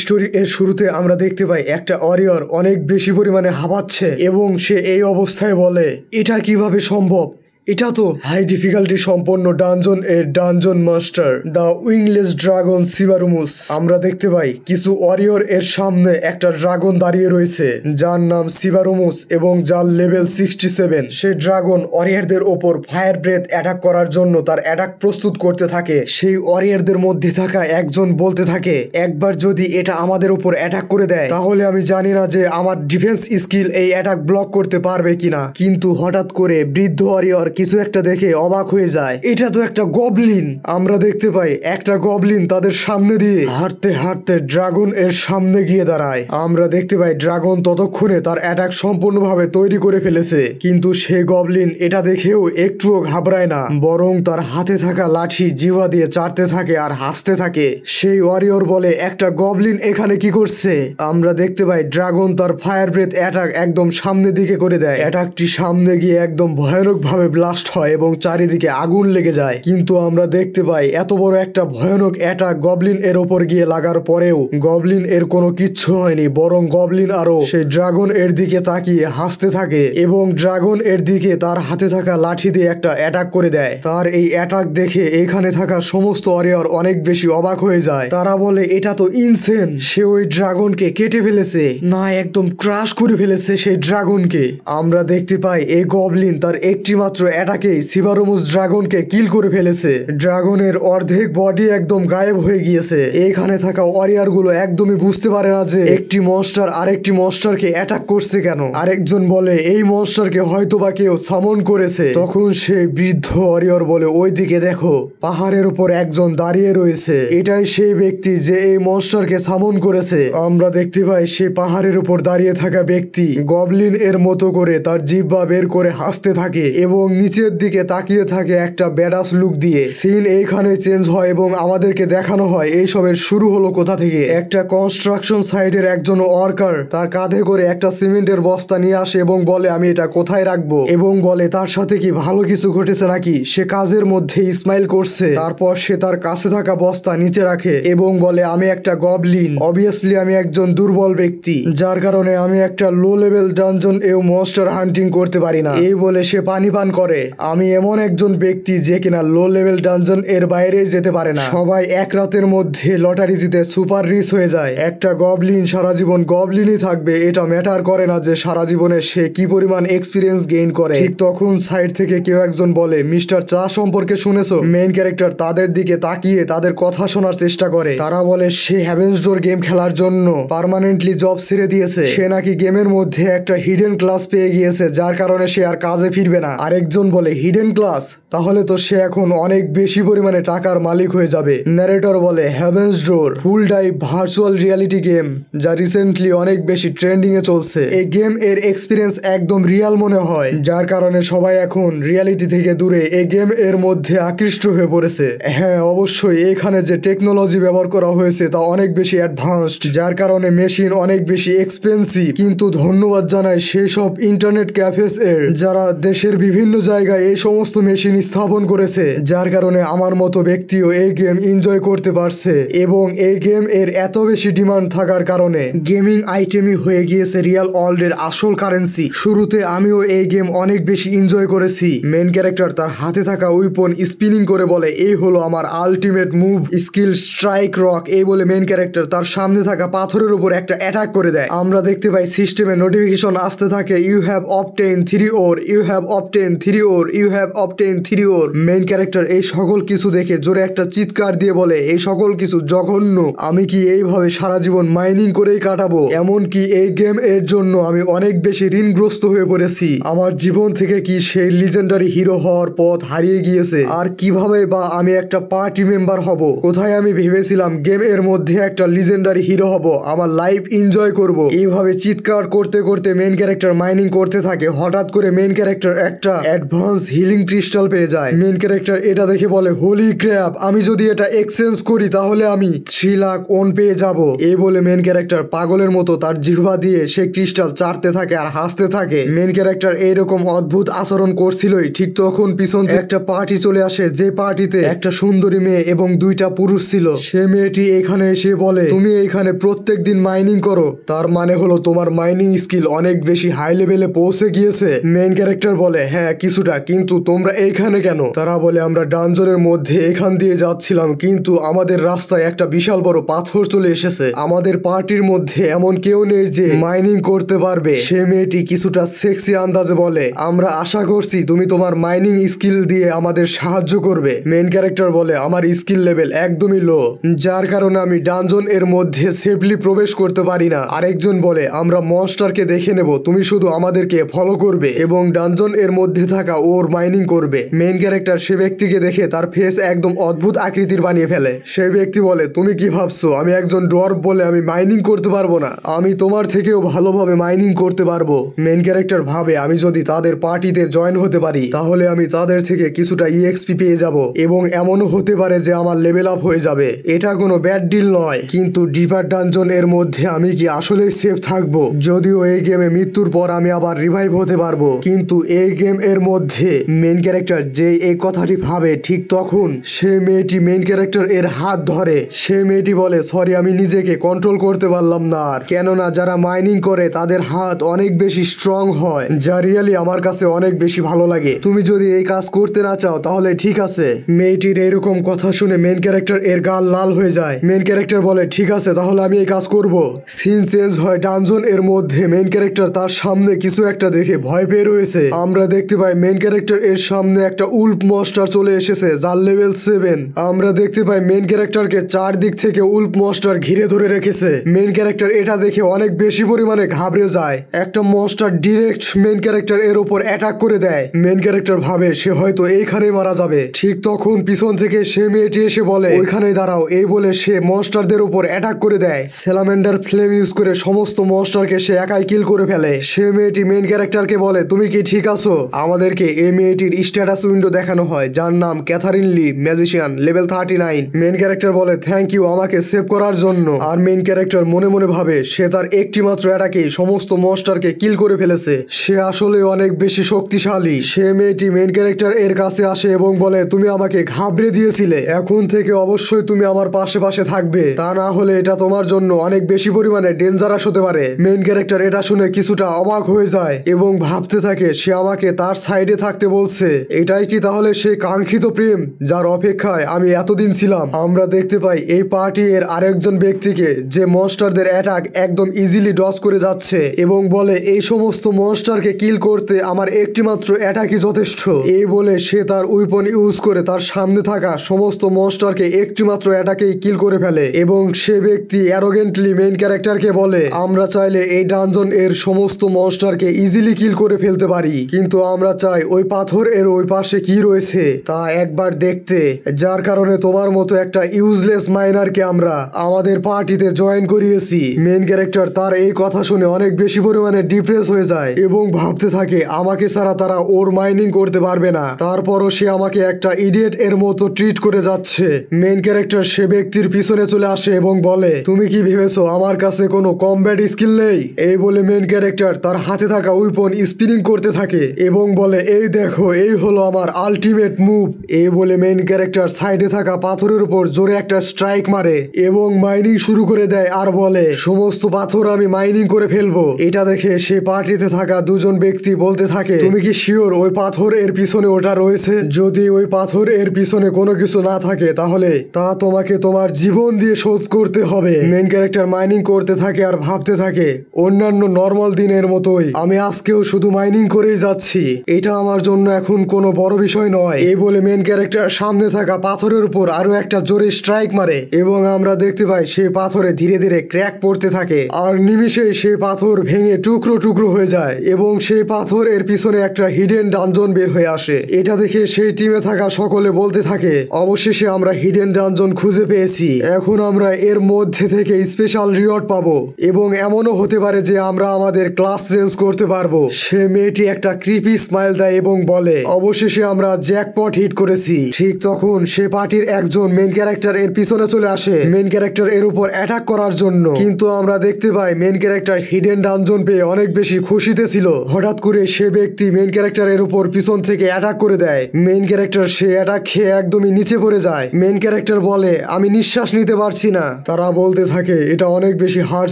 Story এর শুরুতে আমরা দেখতে পাই একটা ওয়ারিয়র অনেক বেশি পরিমাণে হাঁপাচ্ছে এবং সে এই অবস্থায় বলে, এটা কিভাবে সম্ভব? এটা তো হাই ডিফিকাল্টি সম্পন্ন ডানজন এর ডানজন মাস্টার দ্য উইংলেস ড্রাগন সিবারুমুস। আমরা দেখতে পাই কিছু ওয়ারিয়র এর সামনে একটা ড্রাগন দাঁড়িয়ে রয়েছে যার নাম সিবারুমুস এবং যার লেভেল 67। সেই ড্রাগন ওয়ারিয়রদের ওপর ফায়ার ব্রেথ অ্যাটাক করার জন্য তার অ্যাটাক প্রস্তুত করতে থাকে। সেই ওয়ারিয়রদের মধ্যে থাকা একজন বলতে থাকে, একবার যদি এটা আমাদের উপর অ্যাটাক করে দেয় তাহলে আমি জানি না যে আমার ডিফেন্স স্কিল এই অ্যাটাক ব্লক করতে পারবে কিনা। কিন্তু হঠাৎ করে বৃদ্ধ ওয়ারিয়র কিছু একটা দেখে অবাক হয়ে যায়, এটা তো একটা গবলিন। আমরা দেখতে পাই একটা গবলিন তাদের সামনে দিয়ে হাঁটতে হাঁটতে ড্রাগন এর সামনে গিয়ে দাঁড়ায়। আমরা দেখতে পাই ড্রাগন ততক্ষণে তার অ্যাটাক সম্পূর্ণভাবে তৈরি করে ফেলেছে, কিন্তু সেই গবলিন এটা দেখেও একটুও ঘাবড়ায় না, বরং তার হাতে থাকা লাঠি জিহ্বা দিয়ে চাটতে থাকে আর হাসতে থাকে। সেই ওয়ারিয়র বলে, একটা গবলিন এখানে কি করছে? আমরা দেখতে পাই ড্রাগন তার ফায়ার ব্রেথ অ্যাটাক একদম সামনের দিকে করে দেয়। অ্যাটাকটি সামনে গিয়ে একদম ভয়ানক ভাবে ব্লাস্ট হয় এবং চারিদিকে আগুন লেগে যায়। কিন্তু আমরা দেখতে পাই এত বড় একটা ভয়ানক অ্যাটাক গবলিন এর ওপর গিয়ে লাগার পরেও গবলিন এর কোনো কিচ্ছু হয়নি, বরং গবলিন আরো সেই ড্রাগন এর দিকে তাকিয়ে হাসতে থাকে এবং ড্রাগন এর দিকে তার হাতে থাকা লাঠি দিয়ে একটা অ্যাটাক করে দেয়। তার এই অ্যাটাক দেখে এখানে থাকা সমস্ত ওয়ারিয়র অনেক বেশি অবাক হয়ে যায়। তারা বলে, এটা তো ইনসেন, সে ওই ড্রাগনকে কেটে ফেলেছে, না একদম ক্রাশ করে ফেলেছে সেই ড্রাগনকে। আমরা দেখতে পাই এই গবলিন তার একটি মাত্র অ্যাটাকেই সিবারুমুস ড্রাগনকে কিল করে ফেলেছে। ড্রাগনের অর্ধেক বডি একদম গায়েব হয়ে গিয়েছে। এখানে থাকা ওয়ারিয়র গুলো একদমই বুঝতে পারে না যে একটি মনস্টার আরেকটি মনস্টারকে অ্যাটাক করছে কেন। আরেকজন বলে, এই মনস্টারকে হয়তো বা কেউ সামন করেছে। তখন সেই বৃদ্ধ ওয়ারিয়র বলে, ওইদিকে দেখো, পাহাড়ের উপর একজন দাঁড়িয়ে রয়েছে, এটাই সেই ব্যক্তি যে এই মনস্টারকে সামন করেছে। আমরা দেখতে পাই সে পাহাড়ের উপর দাঁড়িয়ে থাকা ব্যক্তি গবলিন এর মতো করে তার জিহ্বা বের করে হাসতে থাকে এবং নিচের দিকে তাকিয়ে থাকে একটা ব্যাডাস লুক দিয়ে। সিন এইখানে চেঞ্জ হয় এবং আমাদেরকে দেখানো হয় এইসবের শুরু হলো কোথা থেকে। একটা কনস্ট্রাকশন সাইটের একজন ওয়ার্কার তার কাঁধে করে একটা সিমেন্টের বস্তা নিয়ে আসে এবং বলে, আমি এটা কোথায় রাখবো, এবং বলে তার সাথে কি ভালো কিছু ঘটেছে নাকি। সে কাজের মধ্যে স্মাইল করছে। তারপর সে তার কাছে থাকা বস্তা নিচে রাখে এবং বলে, আমি একটা গবলিন, অবভিয়াসলি আমি একজন দুর্বল ব্যক্তি, যার কারণে আমি একটা লো লেভেল ডানজন এও মনস্টার হান্টিং করতে পারি না। এই বলে সে পানি পান করে। আমি এমন একজন ব্যক্তি যে কিনা লো লেভেল ডানজন এর বাইরে যেতে পারে না। সবাই এক রাতের মধ্যে লটারি জিতে সুপার রিচ হয়ে যায়। একটা গবলিন সারা জীবন গবলিনই থাকবে, এটা ম্যাটার করে না যে সারা জীবনে সে কি পরিমাণ এক্সপিরিয়েন্স গেইন করে। ঠিক তখন সাইড থেকে কেউ একজন বলে, মিস্টার চা সম্পর্কে শুনেছো? মেইন ক্যারেক্টার তাদের দিকে তাকিয়ে তাদের কথা শোনার চেষ্টা করে। তারা বলে সে হেভেন্স ডোর গেম খেলার জন্য পার্মানেন্টলি জব ছেড়ে দিয়েছে। সে নাকি গেমের মধ্যে একটা হিডেন ক্লাস পেয়ে গিয়েছে, যার কারণে সে আর কাজে ফিরবে না। আরেকজন বলে, হিডেন ক্লাস? তাহলে তো সে এখন অনেক বেশি পরিমাণে টাকার মালিক হয়ে যাবে। ন্যারেটর বলে, হেভেন্স ডোর ফুল ডাইভ ভার্চুয়াল রিয়ালিটি গেম, যা রিসেন্টলি অনেক বেশি ট্রেন্ডিং এ চলছে। এই গেম এর এক্সপিরিয়েন্স একদম রিয়াল মনে হয়, যার কারণে সবাই এখন রিয়ালিটি থেকে দূরে এই গেম এর মধ্যে আকৃষ্ট হয়ে পড়েছে। হ্যাঁ, অবশ্যই এখানে যে টেকনোলজি ব্যবহার করা হয়েছে তা অনেক বেশি অ্যাডভান্সড, যার কারণে মেশিন অনেক বেশি এক্সপেন্সিভ। কিন্তু ধন্যবাদ জানাই সেই সব ইন্টারনেট ক্যাফেস এর যারা দেশের বিভিন্ন জায়গায় এই সমস্ত মেশিন স্থাপন করেছে, যার কারণে আমার মতো ব্যক্তিও এই গেম এনজয় করতে পারছে। এবং এই গেম এর এত বেশি ডিমান্ড থাকার কারণে গেমিং আইটেমই হয়ে গিয়েছে রিয়াল ওয়ার্ল্ডের আসল কারেন্সি। শুরুতে আমিও এই গেম অনেক বেশি এনজয় করেছি। মেইন ক্যারেক্টার তার হাতে থাকা উইপন স্পিনিং করে বলে, এই হলো আমার ultimate move skill strike rock. এই বলে মেইন ক্যারেক্টার তার সামনে থাকা পাথরের উপর একটা অ্যাটাক করে দেয়। আমরা দেখতে পাই সিস্টেমে নোটিফিকেশন আসতে থাকে, ইউ হ্যাভ অবটেইন 3 ওর, ইউ হ্যাভ অবটেইন 3 ওর, ইউ হ্যাভ অবটেইন 3 ওর। মেইন ক্যারেক্টার এই সকল কিছু দেখে জোরে একটা চিৎকার দিয়ে বলে, এই সকল কিছু জঘন্য, আমি কি এইভাবে সারা জীবন মাইনিং করেই কাটাবো? এমনকি এই গেম এর জন্য আমি অনেক বেশি ঋণগ্রস্ত হয়ে পড়েছি। আমার জীবন থেকে কি সেই লিজেন্ডারি হিরো হওয়ার পথ হারিয়ে গিয়েছে। আর কিভাবে বা আমি একটা পার্টি মেম্বার হব? কোথায় আমি ভেবেছিলাম গেম এর মধ্যে একটা লিজেন্ডারি হিরো হব, আমার লাইফ এনজয় করব। এইভাবে চিৎকার করতে করতে মেইন ক্যারেক্টার মাইনিং করতে থাকে। হঠাৎ করে মেইন ক্যারেক্টার একটা অ্যাডভান্স হিলিং ক্রিস্টাল পেয়ে যায়। মেন ক্যারেক্টার এটা দেখে বলে হোলি ক্র্যাপ, আমি যদি এটা এক্সচেঞ্জ করি তাহলে আমি 3 লাখ ওন পেয়ে যাব। এই বলে মেন ক্যারেক্টার পাগলের মতো তার জিহ্বা দিয়ে সে ক্রিস্টাল চাটতে থাকে আর হাসতে থাকে। মেন ক্যারেক্টার এইরকম অদ্ভুত আচরণ করছিলই ঠিক তখন পিছন থেকে একটা পার্টি চলে আসে, যে পার্টিতে একটা সুন্দরী মেয়ে এবং 2টা পুরুষ ছিল। সে মেয়েটি এখানে এসে বলে তুমি এইখানে প্রত্যেক দিন মাইনিং করো, তার মানে হলো তোমার মাইনিং স্কিল অনেক বেশি হাই লেভেলে পৌঁছে গিয়েছে। মেন ক্যারেক্টার বলে হ্যাঁ কিছুটা, কিন্তু তোমরা এইখানে কেন? তারা বলে আমরা ডানজনের মধ্যে এখান দিয়ে যাচ্ছিলাম, কিন্তু আমাদের রাস্তায় একটা বিশাল বড় পাথর চলে এসেছে। আমাদের পার্টির মধ্যে এমন কেউ নেই যে মাইনিং করতে পারবে। সে মেয়েটি কিছুটা সেক্সি আন্দাজে বলে আমরা আশা করছি তুমি তোমার মাইনিং স্কিল দিয়ে আমাদের সাহায্য করবে। মেন ক্যারেক্টার বলে আমার স্কিল লেভেল একদমই লো, যার কারণে আমি ডানজন এর মধ্যে সেফলি প্রবেশ করতে পারি না। আরেকজন বলে আমরা মনস্টারকে দেখে নেব, তুমি শুধু আমাদেরকে ফলো করবে এবং ডানজন এর মধ্যে থাকা ওর মাইনিং করবে। মেন ক্যারেক্টার সে ব্যক্তিকে দেখে তার ফেস একদম অদ্ভুত আকৃতির বানিয়ে ফেলে। সেই ব্যক্তি বলে তুমি কি ভাবছো আমি একজন ড্রপ বলে আমি মাইনিং করতে পারবো না? আমি তোমার থেকেও ভালোভাবে মাইনিং করতে পারবো। মেন ক্যারেক্টার ভাবে আমি যদি তাদের পার্টিতে জয়েন হতে পারি তাহলে আমি তাদের থেকে কিছুটা ইএক্সপি পেয়ে যাব এবং এমনও হতে পারে যে আমার লেভেল আপ হয়ে যাবে। এটা কোনো ব্যাড ডিল নয়, কিন্তু ডিপার ডানজন এর মধ্যে আমি কি আসলেই সেফ থাকবো? যদিও এই গেমে মৃত্যুর পর আমি আবার রিভাইভ হতে পারবো, কিন্তু এই গেম এর মধ্যে মেন ক্যারেক্টার যে এই কথাটি ভাবে ঠিক তখন সে মেয়েটি মেন ক্যারেক্টার এর হাত ধরে। সে মেয়েটি বলে সরি আমি নিজেকে কন্ট্রোল করতে পারলাম না আর, কেননা যারা মাইনিং করে তাদের হাত অনেক বেশি স্ট্রং হয়, যা রিয়েলি আমার কাছে অনেক বেশি ভালো লাগে। তুমি যদি এই কাজ করতে না চাও তাহলে ঠিক আছে। মেয়েটির এরকম কথা শুনে মেন ক্যারেক্টার এর গাল লাল হয়ে যায়। মেন ক্যারেক্টার বলে ঠিক আছে তাহলে আমি এই কাজ করব। সিন চেঞ্জ হয় ডানজন এর মধ্যে। মেন ক্যারেক্টার তার সামনে কিছু একটা দেখে ভয় পেয়ে রয়েছে। আমরা দেখতে পাই মেন ক্যারেক্টার এর সামনে একটা উল্ফ মনস্টার চলে এসেছে যার লেভেল 7। আমরা দেখতে পাই মেন ক্যারেক্টারকে চারদিক থেকে উল্ফ মনস্টার ঘিরে ধরে রেখেছে। মেন ক্যারেক্টার এটা দেখে অনেক বেশি পরিমাণে ঘাবড়ে যায়। একটা মনস্টার ডিরেক্ট মেন ক্যারেক্টার এর উপর অ্যাটাক করে দেয়। মেন ক্যারেক্টার ভাবে সে হয়তো এইখানেই মারা যাবে। ঠিক তখন পিছন থেকে সে মেয়েটি এসে বলে ওইখানেই দাঁড়াও। এই বলে সে মনস্টারদের উপর অ্যাটাক করে দেয়। স্যালামেন্ডার ফ্লেম ইউজ করে সমস্ত মনস্টারকে সে একাই কিল করে ফেলে। সে মেয়েটি মেন ক্যারেক্টারকে বলে তুমি কি ঠিক আছো? আমাদেরকে এই মেয়েটির স্ট্যাটাস উইন্ডো দেখানো হয় যার নাম ক্যাথারিন লি, ম্যাজিশিয়ান, লেভেল 39। মেন ক্যারেক্টার বলে থ্যাংক ইউ আমাকে সেভ করার জন্য। আর মেন ক্যারেক্টার মনে মনে ভাবে সে তার একটি মাত্র অ্যাটাকে সমস্ত মনস্টারকে কিল করে ফেলেছে। সে আসলে অনেক বেশি শক্তিশালী। সে মেয়েটি মেন ক্যারেক্টার এর কাছে আসে এবং বলে তুমি আমাকে ঘাবড়ে দিয়েছিলে, এখন থেকে অবশ্যই তুমি আমার পাশে পাশে থাকবে, তা না হলে এটা তোমার জন্য অনেক বেশি পরিমাণে ডেঞ্জারাস হতে পারে। মেন ক্যারেক্টার এটা শুনে কিছুটা অবাক হয়ে যায় এবং ভাবতে থাকে সে আমাকে তার সাইডে থাকতে বলছে। এটাই কি তাহলে সেই কাঙ্ক্ষিত প্রেম যার অপেক্ষায় আমি এতদিন ছিলাম? আমরা দেখতে পাই এই পার্টি এর আরেকজন ব্যক্তিকে যে মনস্টারদের অ্যাটাক একদম ইজিলি ডজ করে যাচ্ছে এবং বলে এই সমস্ত মনস্টারকে কিল করতে আমার একটি মাত্র অ্যাটাকই যথেষ্ট। এই বলে সে তার উইপন ইউজ করে তার সামনে থাকা সমস্ত মনস্টারকে একটি মাত্র অ্যাটাকেই কিল করে ফেলে এবং সে ব্যক্তি অ্যারোগেন্টলি মেইন ক্যারেক্টারকে বলে আমরা চাইলে এই ডানজন এর সমস্ত মনস্টারকে ইজিলি কিল করে ফেলতে পারি, কিন্তু আমরা চাই ওই পাথর এর ওই পাশে কি রয়েছে তা একবার দেখতে, যার কারণে তোমার মতো একটা ইউজলেস মাইনারকে আমরা আমাদের পার্টিতে জয়েন করিয়েছি। মেইন ক্যারেক্টার তার এই কথা শুনে অনেক বেশি পরিমাণে ডিপ্রেস হয়ে যায় এবং ভাবতে থাকে আমাকে ছাড়া তারা ওর মাইনিং করতে পারবে না, তারপরও সে আমাকে একটা ইডিয়েট এর মতো ট্রিট করে যাচ্ছে। মেইন ক্যারেক্টার সে ব্যক্তির পিছনে চলে আসে এবং বলে তুমি কি ভেবেছো আমার কাছে কোনো কমব্যাট স্কিল নেই? এই বলে মেইন ক্যারেক্টার তার হাতে থাকা উইপন স্পিনিং করতে থাকে এবং বলে এই দেখো এই হলো আমার আলটিমেট মুভ। এই বলে মেইন ক্যারেক্টার সাইডে থাকা পাথরের উপর জোরে একটা স্ট্রাইক মারে এবং মাইনিং শুরু করে দেয় আর বলে সমস্ত পাথর আমি মাইনিং করে ফেলবো। এটা দেখে সে পার্টিতে থাকা দুজন ব্যক্তি বলতে থাকে তুমি কি শিওর ওই পাথর এর পিছনে ওটা রয়েছে? যদি ওই পাথর এর পিছনে কোনো কিছু না থাকে তাহলে তা তোমাকে তোমার জীবন দিয়ে শোধ করতে হবে। মেইন ক্যারেক্টার মাইনিং করতে থাকে আর ভাবতে থাকে অন্যান্য নর্মাল দিনের মতোই আমি আজকেও শুধু মাইনিং করেই যাচ্ছি, এটা আমার জন্য এখন কোনো বড় বিষয় নয়। এই বলে মেইন ক্যারেক্টার সামনে থাকা পাথরের উপর আরো একটা জোরে স্ট্রাইক মারে এবং আমরা দেখতে পাই সেই পাথরে ধীরে ধীরে ক্র্যাক পড়তে থাকে আর নিমিষেই সেই পাথর ভেঙে টুকরো টুকরো হয়ে যায় এবং সেই পাথর এর পিছনে একটা হিডেন ডানজন বের হয়ে আসে। এটা দেখে সেই টিমে থাকা সকলে বলতে থাকে অবশেষে আমরা হিডেন ডানজন খুঁজে পেয়েছি, এখন আমরা এর মধ্যে থেকে স্পেশাল রিওয়ার্ড পাবো এবং এমনও হতে পারে যে আমরা আমাদের ক্লাস চেঞ্জ করতে পারবো। সে মেয়েটি একটা ক্রিপি স্মাইল দেয় এবং বলে অবশেষে অবশেষে আমরা জ্যাকপট হিট করেছি। ঠিক তখন সে পার্টির একজন মেন ক্যারেক্টার এর পিছনে চলে আসে মেন ক্যারেক্টার এর উপর অ্যাটাক করার জন্য, কিন্তু আমরা দেখতে পাই মেন ক্যারেক্টার হিডেন ডানজন পেয়ে অনেক বেশি খুশিতে ছিল। হঠাৎ করে সে ব্যক্তি মেন ক্যারেক্টার এর উপর পিছন থেকে অ্যাটাক করে দেয়। মেন ক্যারেক্টার সে অ্যাটাক খেয়ে একদমই নিচে পড়ে যায়। মেন ক্যারেক্টার বলে আমি নিঃশ্বাস নিতে পারছি না। তারা বলতে থাকে এটা অনেক বেশি হার্ড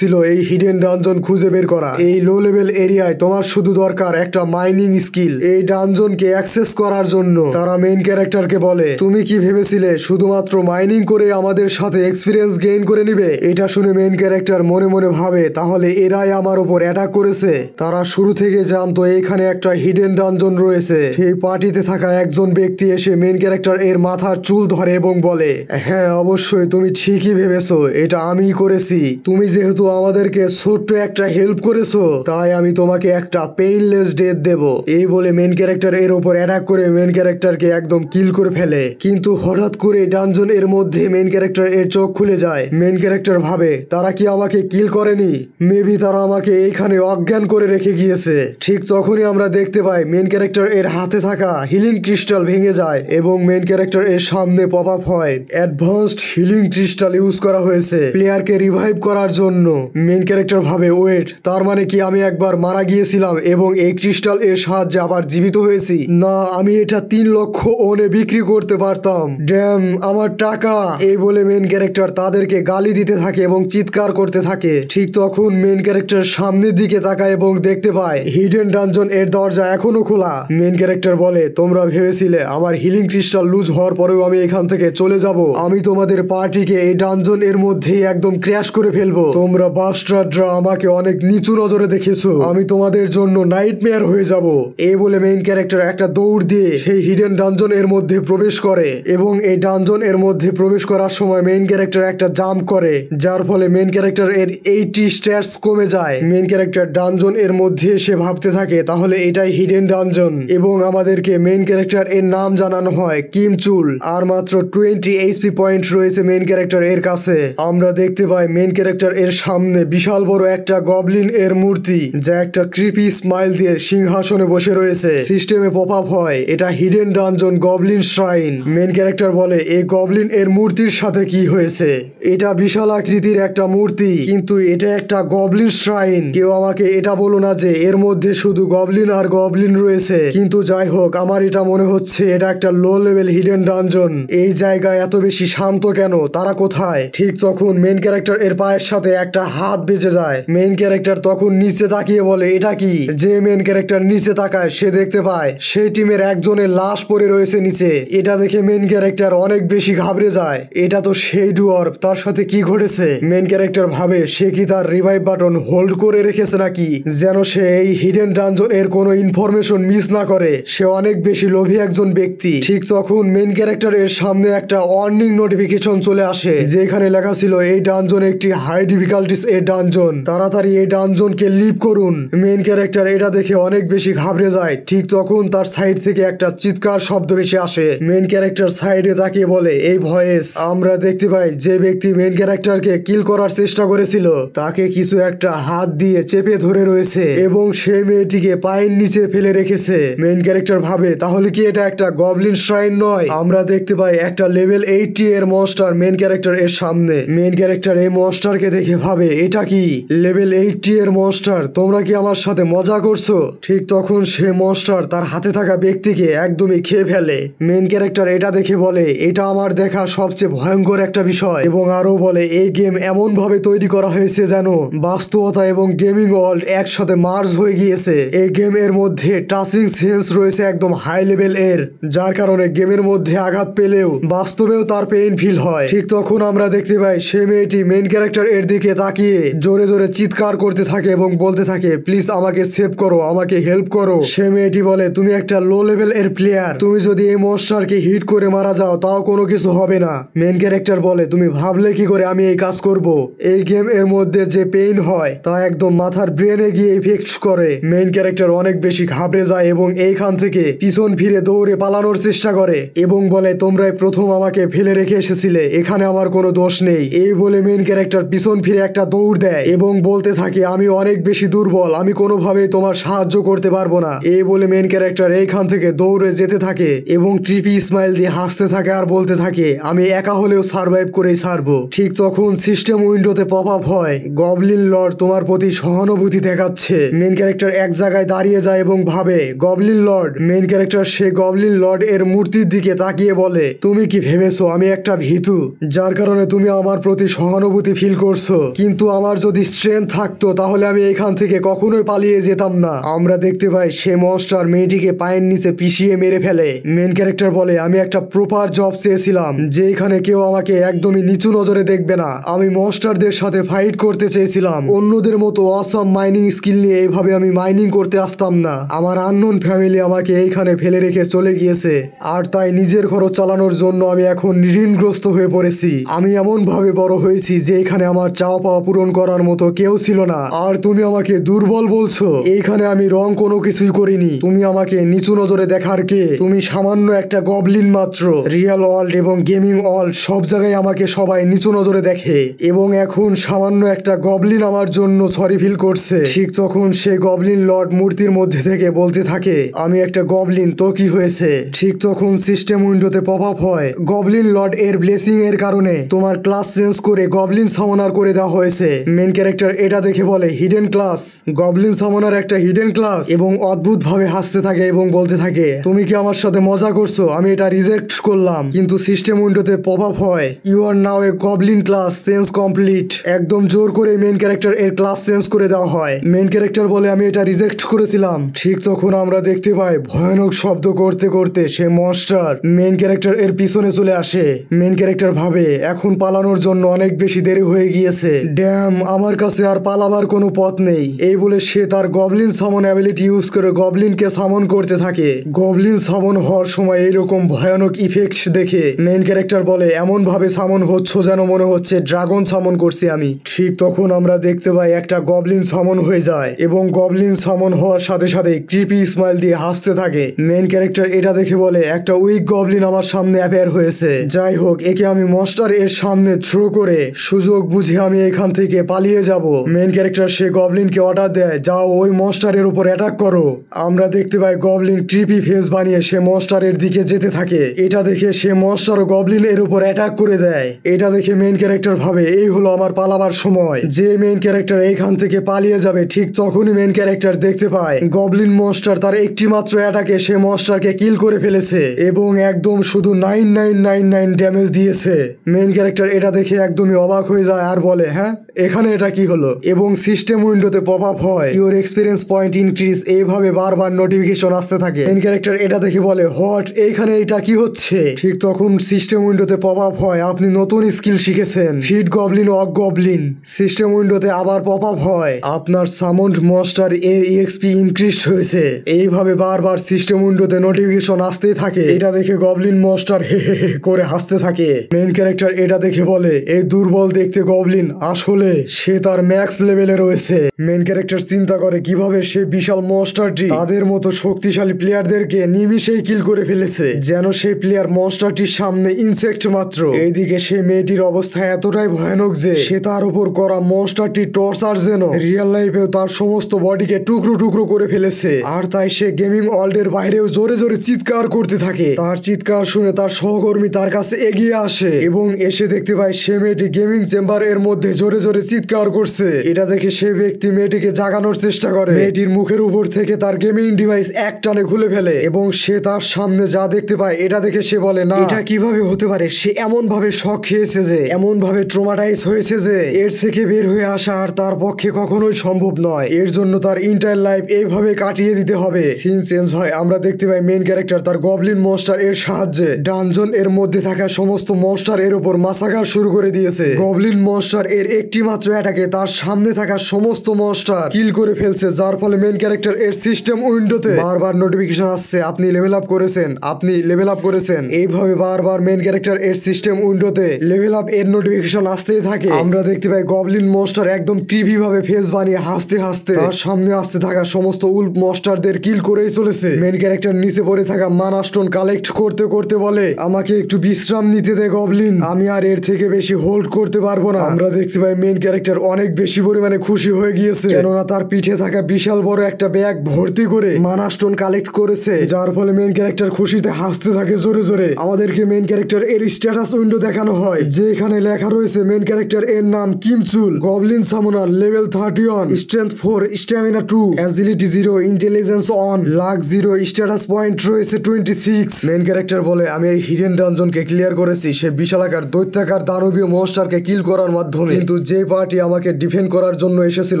ছিল এই হিডেন ডানজন খুঁজে বের করা। এই লো লেভেল এরিয়ায় তোমার শুধু দরকার একটা মাইনিং স্কিল এই ডানজনকে অ্যাক্সেস করার জন্য। তারা মেন ক্যারেক্টারকে বলে তুমি কি ভেবেছিলে শুধুমাত্র মাইনিং করে আমাদের সাথে এক্সপিরিয়েন্স গেইন করে নিবে? এটা শুনে মেন ক্যারেক্টার মনে মনে ভাবে তাহলে এরাই আমার উপর অ্যাটাক করেছে। তারা শুরু থেকে জানতো এখানে একটা হিডেন ডানজন রয়েছে। সেই পার্টিতে থাকা একজন ব্যক্তি এসে মেন ক্যারেক্টার এর মাথার চুল ধরে এবং বলে হ্যাঁ অবশ্যই তুমি ঠিকই ভেবেছো, এটা আমিই করেছি। তুমি যেহেতু আমাদেরকে ছোট্ট একটা হেল্প করেছো তাই আমি তোমাকে একটা পেইনলেস ডেথ দেব। এই বলে মেন ক্যারেক্টার এর উপর অ্যাটাক করে মেন ক্যারেক্টারকে একদম কিল করে ফেলে। কিন্তু হঠাৎ করে ডানজন এর মধ্যে মেন ক্যারেক্টার এর চোখ খুলে যায়। মেন ক্যারেক্টার ভাবে তারা কি আমাকে কিল করেনি, মেবি তারা আমাকে এইখানে অজ্ঞান করে রেখে গিয়েছে। ঠিক তখনই আমরা দেখতে পাই মেন ক্যারেক্টার এর হাতে থাকা হিলিং ক্রিস্টাল ভেঙে যায় এবং মেন ক্যারেক্টার এর সামনে পপ আপ হয় অ্যাডভান্সড হিলিং ক্রিস্টাল ইউজ করা হয়েছে প্লেয়ারকে রিভাইভ করার জন্য। মেন ক্যারেক্টার ভাবে ওয়েট, তার মানে কি আমি একবার মারা গিয়েছিলাম এবং এই ক্রিস্টাল এর সাহায্যে আবার জীবিত হয়েছি? না, আমি এটা 3 লক্ষ ওনে বিক্রি করতে পারতাম। ড্যাম, আমার টাকা। এই বলে মেন ক্যারেক্টার তাদেরকে গালি দিতে থাকে এবং চিৎকার করতে থাকে। ঠিক তখন মেন ক্যারেক্টার সামনের দিকে তাকায় এবং দেখতে পায় হিডেন ডানজন এর দরজা এখনো খোলা। মেন ক্যারেক্টার বলে তোমরা ভেবেছিলে আমার হিলিং ক্রিস্টাল লুজ হওয়ার পরেও আমি এখান থেকে চলে যাব? আমি তোমাদের পার্টিকে এই ডানজন এর মধ্যেই একদম ক্র্যাশ করে ফেলবো। তোমরা বাস্টাররা আমাকে অনেক নিচু নজরে দেখেছো, আমি তোমাদের জন্য নাইটমেয়ার হয়ে যাব। এই বলে মেইন ক্যারেক্টার একটা দৌড় দিয়ে সেই হিডেন ডানজন এর মধ্যে প্রবেশ করে এবং এই ডানজন এর মধ্যে প্রবেশ করার সময় মেইন ক্যারেক্টার একটা জাম্প করে যার ফলে মেইন ক্যারেক্টার এর 80 স্ট্যাটস কমে যায়। মেইন ক্যারেক্টার ডানজন এর মধ্যে এসে ভাবতে থাকে তাহলে এটাই হিডেন ডানজন এবং আমাদেরকে মেইন ক্যারেক্টার এর নাম জানানো হয় কিম চুল। আর মাত্র 20 এইচপি পয়েন্ট রয়েছে মেইন ক্যারেক্টার এর কাছে। আমরা দেখতে পাই মেইন ক্যারেক্টার এর সামনে বিশাল বড় একটা গবলিন এর মূর্তি যা একটা ক্রিপি স্মাইল দিয়ে সিংহাসনে বসে রয়েছে। সিস্টেমে পপ আপ হয় এটা hidden dungeon Goblin shrine. Main character বলে এই গবলিন এর মূর্তির সাথে কি হয়েছে? এটা বিশাল আকৃতির একটা মূর্তি কিন্তু এটা একটা গবলিন শ্রাইন। কেউ আমাকে এটা বলো না যে এর মধ্যে শুধু গবলিন আর গবলিন রয়েছে। কিন্তু যাই হোক, আমার এটা মনে হচ্ছে এটা একটা লো লেভেল হিডেন ডানজন। এই জায়গায় এত বেশি শান্ত কেন? তারা কোথায়? ঠিক তখন মেইন ক্যারেক্টার এর পায়ের সাথে একটা হাত বেজে যায়। মেইন ক্যারেক্টার তখন নিচে তাকিয়ে বলে এটা কি? যে মেইন ক্যারেক্টার নিচে তাকায় সে দেখতে পায় সেই টিমের একজনের লাশ পড়ে রয়েছে নিচে। এটা দেখে মেইন ক্যারেক্টার অনেক বেশি ঘাবড়ে যায়। এটা তো সেই ডুয়ার্ফ, তার সাথে কি ঘটেছে? মেইন ক্যারেক্টার ভাবে সে কি তার রিভাইভ বাটন হোল্ড করে রেখেছে নাকি, যেন সে এই হিডেন ডানজন এর কোনো ইনফরমেশন মিস না করে। সে অনেক বেশি লোভী একজন ব্যক্তি। ঠিক তখন মেইন ক্যারেক্টার এর সামনে একটা ওয়ার্নিং নোটিফিকেশন চলে আসে যেখানে লেখা ছিল এই ডানজন একটি হাই ডিফিকাল্টিস এর ডানজন, তাড়াতাড়ি এই ডানজনকে লিভ করুন। মেইন ক্যারেক্টার এটা দেখে অনেক বেশি ঘাবড়ে যায়। ঠিক তখন তার সাইড থেকে একটা চিৎকার শব্দ ভেসে আসে। মেইন ক্যারেক্টার সাইডে তাকিয়ে বলে এই ভয়েস। আমরা দেখতে পাই যে ব্যক্তি মেইন ক্যারেক্টারকে কিল করার চেষ্টা করেছিল তাকে কিছু একটা হাত দিয়ে চেপে ধরে রয়েছে এবং সেই মেয়েটিকে পায়ের নিচে ফেলে রেখেছে। মেইন ক্যারেক্টার ভাবে তাহলে কি এটা একটা গবলিন শ্রাইন নয়? আমরা দেখতে পাই একটা লেভেল 80 এর মনস্টার মেইন ক্যারেক্টার এর সামনে। মেইন ক্যারেক্টার এই মনস্টারকে দেখে ভাবে এটা কি লেভেল 80 এর মনস্টার? তোমরা কি আমার সাথে মজা করছো? ঠিক তখন সে মনস্টার তার হাতে থাকা ব্যক্তিকে একদমই খেয়ে ফেলে। মেইন ক্যারেক্টার এটা দেখে বলে এটা আমার দেখা সবচেয়ে ভয়ঙ্কর একটা বিষয় এবং আরো বলে এই গেম এমন ভাবে তৈরি করা হয়েছে যেন বাস্তবতা এবং গেমিং ওয়ার্ল্ড একসাথে মার্জ হয়ে গিয়েছে। এই গেমের মধ্যে টাচিং সেন্স রয়েছে একদম হাই লেভেল এর, যার কারণে গেমের মধ্যে আঘাত পেলেও বাস্তবেও তার পেইন ফিল হয়। ঠিক তখন আমরা দেখতে পাই সে মেয়েটি মেইন ক্যারেক্টার এর দিকে তাকিয়ে জোরে জোরে চিৎকার করতে থাকে এবং বলতে থাকে প্লিজ আমাকে সেভ করো, আমাকে হেল্প করো। সে মেয়েটি বলে তুমি একটা লো লেভেল এর প্লেয়ার, তুমি যদি এই মনস্টারকে হিট করে মারা যাও তাও কোনো কিছু হবে না। মেইন ক্যারেক্টার বলে তুমি ভাবলে কি করে আমি এই কাজ করব? এই গেম এর মধ্যে যে পেইন হয় তা একদম মাথার ব্রেনে গিয়ে ইফেক্ট করে। মেইন ক্যারেক্টার অনেক বেশি ঘাবড়ে যায় এবং এইখান থেকে পিছন ফিরে দৌড়ে পালানোর চেষ্টা করে এবং বলে তোমরাই প্রথম আমাকে ফেলে রেখে এসেছিলে, এখানে আমার কোনো দোষ নেই। এই বলে মেইন ক্যারেক্টার পিছন ফিরে একটা দৌড় দেয় এবং বলতে থাকে আমি অনেক বেশি দুর্বল, আমি কোনোভাবেই তোমার সাহায্য করতে পারবো না। এই বলে মেইন ক্যারেক্টার এইখান থেকে থেকে দৌড়ে যেতে থাকে এবং ক্রিপি স্মাইল দিয়ে হাসতে থাকে আর বলতে থাকে আমি একা হলেও সার্ভাইভ করেই ছাড়বো। ঠিক তখন সিস্টেম উইন্ডোতে পপ আপ হয় গবলিন লর্ড তোমার প্রতি সহানুভূতি দেখাচ্ছে। মেন ক্যারেক্টার এক জায়গায় দাঁড়িয়ে যায় এবং ভাবে গবলিন লর্ড। মেন ক্যারেক্টার সে গবলিন লর্ড এর মূর্তির দিকে তাকিয়ে বলে তুমি কি ভেবেছো আমি একটা ভীতু, যার কারণে তুমি আমার প্রতি সহানুভূতি ফিল করছো? কিন্তু আমার যদি স্ট্রেংথ থাকতো তাহলে আমি এখান থেকে কখনোই পালিয়ে যেতাম না। আমরা দেখতে পাই সে মনস্টার মেয়েটিকে পায়ের নিচে পিষিয়ে মেরে ফেলে। মেন ক্যারেক্টার বলে আমি একটা প্রপার জব চেয়েছিলাম যেখানে কেউ আমাকে একদমই নিচু নজরে দেখবে না। আমি মনস্টারদের সাথে ফাইট করতে চেয়েছিলাম, অন্যদের মতো অসাম মাইনিং স্কিল নিয়ে এইভাবে আমি মাইনিং করতে আসতাম না। আমার আননোন ফ্যামিলি আমাকে এইখানে ফেলে রেখে চলে গিয়েছে আর তাই নিজের খরচ চালানোর জন্য আমি এখন ঋণগ্রস্ত হয়ে পড়েছি। আমি এমন ভাবে বড় হয়েছি যে এখানে আমার চাওয়া পাওয়া পূরণ করার মতো কেউ ছিল না, আর তুমি আমাকে দুর্বল বলছো? এইখানে আমি রং কোনো কিছুই করিনি, তুমি আমাকে নিচু নজরে দেখার কে? তুমি সামান্য একটা গবলিন মাত্র। রিয়েল ওয়ার্ল্ড এবং গেমিং ওয়ার্ল্ড সব জায়গায় আমাকে সবাই নিচু নজরে দেখে এবং এখন সামান্য একটা গবলিন আমার জন্য সরি ফিল করছে। ঠিক তখন সে গবলিন লর্ড মূর্তির মধ্যে থেকে বলতে থাকে আমি একটা গবলিন তো কি হয়েছে? ঠিক তখন সিস্টেম উইন্ডোতে পপ আপ হয় গবলিন লর্ড এর ব্লেসিং এর কারণে তোমার ক্লাস চেঞ্জ করে গবলিন সামনার করে দেওয়া হয়েছে। মেন ক্যারেক্টার এটা দেখে বলে হিডেন ক্লাস? গবলিন সামনার একটা হিডেন ক্লাস? এবং অদ্ভুত ভাবে হাসতে থাকে এবং বলতে থাকে তুমি কি আমার সাথে মজা করছো? আমি এটা রিজেক্ট করলাম। কিন্তু সিস্টেম উইন্ডোতে পপ আপ হয় you are now a goblin class change complete. একদম জোর করে মেন ক্যারেক্টার এর ক্লাস চেঞ্জ করে দেওয়া হয়। মেন ক্যারেক্টার বলে আমি এটা রিজেক্ট করেছিলাম। ঠিক তখন আমরা দেখতে পাই ভয়ানক শব্দ করতে করতে সে মনস্টার মেন ক্যারেক্টার এর পিছনে চলে আসে। মেন ক্যারেক্টার ভাবে এখন পালানোর জন্য অনেক বেশি দেরি হয়ে গিয়েছে। ড্যাম, আমার কাছে আর পালাবার কোনো পথ নেই। এই বলে সে তার গবলিন সামন অ্যাবিলিটি ইউজ করে গবলিনকে সামন করতে থাকে। গবলিন সামন হওয়ার সময় এইরকম ভয়ানক ইফেক্ট দেখে মেন ক্যারেক্টার বলে এমন ভাবে সামন হচ্ছ যেন মনে হচ্ছে ড্রাগন সামন করছি আমি। ঠিক তখন আমরা দেখতে পাই একটা গবলিন সামন হয়ে যায় এবং গবলিন সামন হওয়ার সাথে সাথে ক্রিপি স্মাইল দিয়ে হাসতে থাকে। মেন ক্যারেক্টার এটা দেখে বলে একটা উইক গবলিন আমার সামনে অ্যাপিয়ার হয়েছে। যাই হোক, একে আমি মনস্টার এর সামনে থ্রো করে সুযোগ বুঝে আমি এখান থেকে পালিয়ে যাব। মেন ক্যারেক্টার সে গবলিনকে অর্ডার দেয় যাও ওই মনস্টারের উপর অ্যাটাক করো। আমরা দেখতে পাই গবলিন ক্রিপি ফেস বানিয়ে সে মনস্টারের দিকে যেতে থাকে। এটা দেখে সে মনস্টার ও গবলিন এর উপর অ্যাটাক করে দেয়। এটা দেখে মেন ক্যারেক্টার ভাবে এই হলো আমার পালাবার সময়। যে মেন ক্যারেক্টার এইখান থেকে পালিয়ে যাবে ঠিক তখনই মেন ক্যারেক্টার দেখতে পায় গবলিন মনস্টার তার একটি মাত্র অ্যাটাকে সে মনস্টারকে কিল করে ফেলেছে এবং একদম শুধু 9999 ড্যামেজ দিয়েছে। মেন ক্যারেক্টার এটা দেখে একদমই অবাক হয়ে যায় আর বলে হ্যাঁ এখানে এটা কি হলো? এবং সিস্টেম উইন্ডোতে পপ আপ হয় ইউর এক্সপিরিয়েন্স পয়েন্ট ইনক্রিজ। এইভাবে বারবার নোটিফিকেশন আসতে থাকে। মেন ক্যারেক্টার এটা দেখে বলে হোয়াট, এইখানে এটা কি হচ্ছে? ঠিক তখন সিস্টেম উইন্ডোতে পপ আপ হয় আপনি নতুন স্কিল শিখেছেন ফিড গবলিন অগ গবলিন। সিস্টেম উইন্ডোতে আবার পপ আপ হয় আপনার সামন্ড মনস্টার এর ইএক্সপি ইনক্রিজড হয়েছে। এইভাবে বারবার সিস্টেম উইন্ডোতে নোটিফিকেশন আসতেই থাকে। এটা দেখে গবলিন মনস্টার হে হে হে করে হাসতে থাকে। মেন ক্যারেক্টার এটা দেখে বলে এই দুর্বল দেখতে গবলিন আসলে সে তার ম্যাক্স লেভেলে রয়েছে। মেন ক্যারেক্টার চিন্তা করে কিভাবে সে বিশাল মনস্টারটি তাদের মতো শক্তিশালী প্লেয়ারদেরকে নিমিষেই কিল করে ফেলেছে, যেন সেই প্লেয়ার মনস্টারটির সামনে ইনসেক্ট মাত্র। এইদিকে সে মেয়েটির অবস্থা এতটাই ভয়ানক যে সে তার উপর করা মনস্টারটি টর্চার যেন রিয়েল লাইফেও তার সমস্ত বডিকে টুকরো টুকরো করে ফেলেছে। আর তাই সে গেমিং ওয়ার্ল্ডের বাইরেও জোরে জোরে চিৎকার করতে থাকে। তার চিৎকার শুনে তার সহকর্মী তার কাছে এগিয়ে আসে এবং এসে দেখতে পায় সে মেয়েটি গেমিং চেম্বার এর মধ্যে জোরে জোরে চিৎকার করছে। এটা দেখে সে ব্যক্তি মেয়েটিকে জাগানোর চেষ্টা করে। মেয়েটির মুখের উপর থেকে তার গেমিং ডিভাইস এক টানে খুলে ফেলে এবং সে তার সামনে যা দেখতে পায় এটা দেখে সে বলে না এটা কিভাবে হতে পারে। সে এমন ভাবে শক খেয়েছে যে এমন ভাবে ট্রমাটাইজ হয়েছে যে এর থেকে বের হয়ে আসা আর তার পক্ষে কখনোই সম্ভব নয়। এর জন্য তার ইন্টার লাইফ এইভাবে কাটিয়ে দিতে হবে। সিন চেঞ্জ হয়। আমরা দেখতে পাই মেন ক্যারেক্টার তার গবলিন মনস্টার এর সাহায্যে ডানজন এর মধ্যে থাকা সমস্ত মনস্টার এর উপর মাসাকার শুরু করে দিয়েছে। গবলিন মনস্টার এর একটি মাত্র অ্যাটাকে তার সামনে থাকা সমস্ত মনস্টার কিল করে ফেলছে, যার ফলে মেন ক্যারেক্টার এর সিস্টেম উইন্ডোতে বারবার নোটিফিকেশন আসছে আপনি লেভেল আপ করেছেন, আপনি লেভেল আপ করেছেন। এইভাবে বারবার মেন ক্যারেক্টার এর সিস্টেম উইন্ডোতে লেভেল আপ এর নোটিফিকেশন আসতেই থাকে। আমরা দেখতে পাই গবলিন মনস্টার একদম ক্রিপি ভাবে ফেস বানিয়ে হাসতে হাসতে তার সামনে আসতে থাকা সমস্ত উল্ফ মনস্টারদের কিল করেই চলেছে। মেন ক্যারেক্টার নিচে পড়ে থাকা মানা স্টোন কালেক্ট করতে করতে বলে আমাকে একটু বিশ্রাম নিতে দে গবলিন, আমি আর এর থেকে বেশি হোল্ড করতে পারবো না। আমরা দেখতে পাই মেন ক্যারেক্টার অনেক বেশি পরিমাণে খুশি হয়ে গিয়েছে, কেননা তার পিঠে থাকা বিশাল বড় একটা ব্যাগ ভর্তি করে মানা স্টোন কালেক্ট করে করেছে, যার ফলে মেইন ক্যারেক্টার খুশিতে হাসতে থাকে জোরে জোরে। আমাদেরকে মেইন ক্যারেক্টার এর স্ট্যাটাস উইন্ডো দেখানো হয়, যেখানে লেখা রয়েছে মেইন ক্যারেক্টার এর নাম Kimchul, goblin summoner, level 31, strength 4, stamina 2, agility 0, intelligence 1, luck 0, status point রয়েছে 26। মেইন ক্যারেক্টার বলে আমি এই হিডেন ডানজনকে ক্লিয়ার করেছি সে বিশালাকার দৈত্যাকার দানবীয় মনস্টারকে কিল করার মাধ্যমে, কিন্তু যে পার্টি আমাকে ডিফেন্ড করার জন্য এসেছিল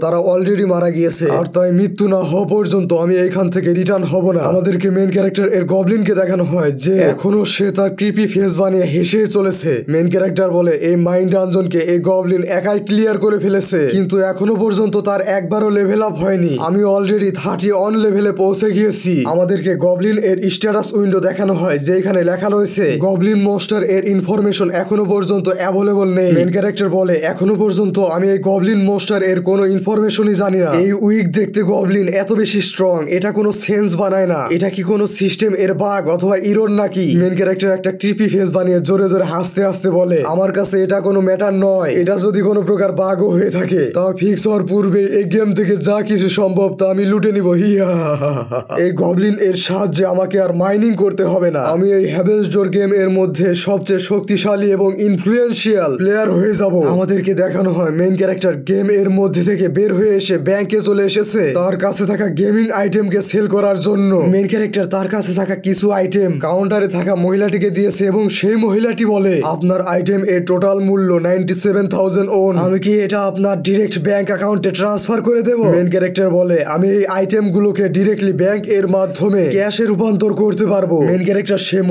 তারা অলরেডি মারা গিয়েছে, আর তাই মৃত্যু না হওয়া পর্যন্ত আমি এইখান থেকে রিটার্ন হব না। আমাদেরকে মেইন ক্যারেক্টার এর গবলিনকে দেখানো হয় যে এখনো সে তার ক্রিপি ফেস বানিয়ে হেসে চলেছে। মেইন ক্যারেক্টার বলে এই মাইন্ড ডানজনকে এই গবলিন একাই ক্লিয়ার করে ফেলেছে, কিন্তু এখনো পর্যন্ত তার একবারও লেভেল আপ হয়নি। আমি অলরেডি 31 লেভেলে পৌঁছে গিয়েছি। আমাদেরকে গবলিন এর স্ট্যাটাস উইন্ডো দেখানো হয়, যেখানে লেখা রয়েছে গবলিন মনস্টার এর ইনফরমেশন এখনো পর্যন্ত অ্যাভেলেবল নেই। মেইন ক্যারেক্টার বলে এখনো পর্যন্ত আমি এই গবলিন মনস্টার এর কোনো ইনফরমেশনই জানি না। এই উইক দেখতে গবলিন এত বেশি স্ট্রং, এটা কোনো সেন্স বানায় না। এটা কি কোনো সিস্টেম এর বাগ অথবা ইরর নাকি? মেইন ক্যারেক্টার একটা ক্রিপি ফেস বানিয়ে জোরে জোরে হাসতে হাসতে বলে আমার কাছে এটা কোনো ম্যাটার নয়, এটা যদি কোনো প্রকার বাগও হয়ে থাকে তা ফিক্স হওয়ার পূর্বে এই গেম থেকে যা কিছু সম্ভব তা আমি লুটে নিব। হিয়া এই গবলিন এর সাহায্যে আমাকে আর মাইনিং করতে হবে না, আমি এই হেভেন্স ডোর গেম এর মধ্যে সবচেয়ে শক্তিশালী এবং ইনফ্লুয়েন্সিয়াল প্লেয়ার হয়ে যাব। আমাদেরকে দেখানো হয় মেইন ক্যারেক্টার গেম এর মধ্যে থেকে বের হয়ে এসে ব্যাংকে চলে এসেছে তার কাছে থাকা গেমিং আইটেমকে সেল করার জন্য। মেইন ক্যারেক্টার তার কাছে থাকা কিছু আইটেম কাউন্টারে থাকা মহিলাটিকে দিয়েছে এবং সেই মহিলাটি বলে আপনার আইটেম এর টোটাল মূল্য 97,000 ওন, আমি কি এটা আপনার ডিরেক্ট ব্যাংক অ্যাকাউন্টে ট্রান্সফার করে দেব? মেইন ক্যারেক্টার বলে আমি এই আইটেম গুলোকে ডিরেক্টলি ব্যাংক এর মাধ্যমে ক্যাশে রূপান্তর করতে পারবো। মেইন ক্যারেক্টার সেই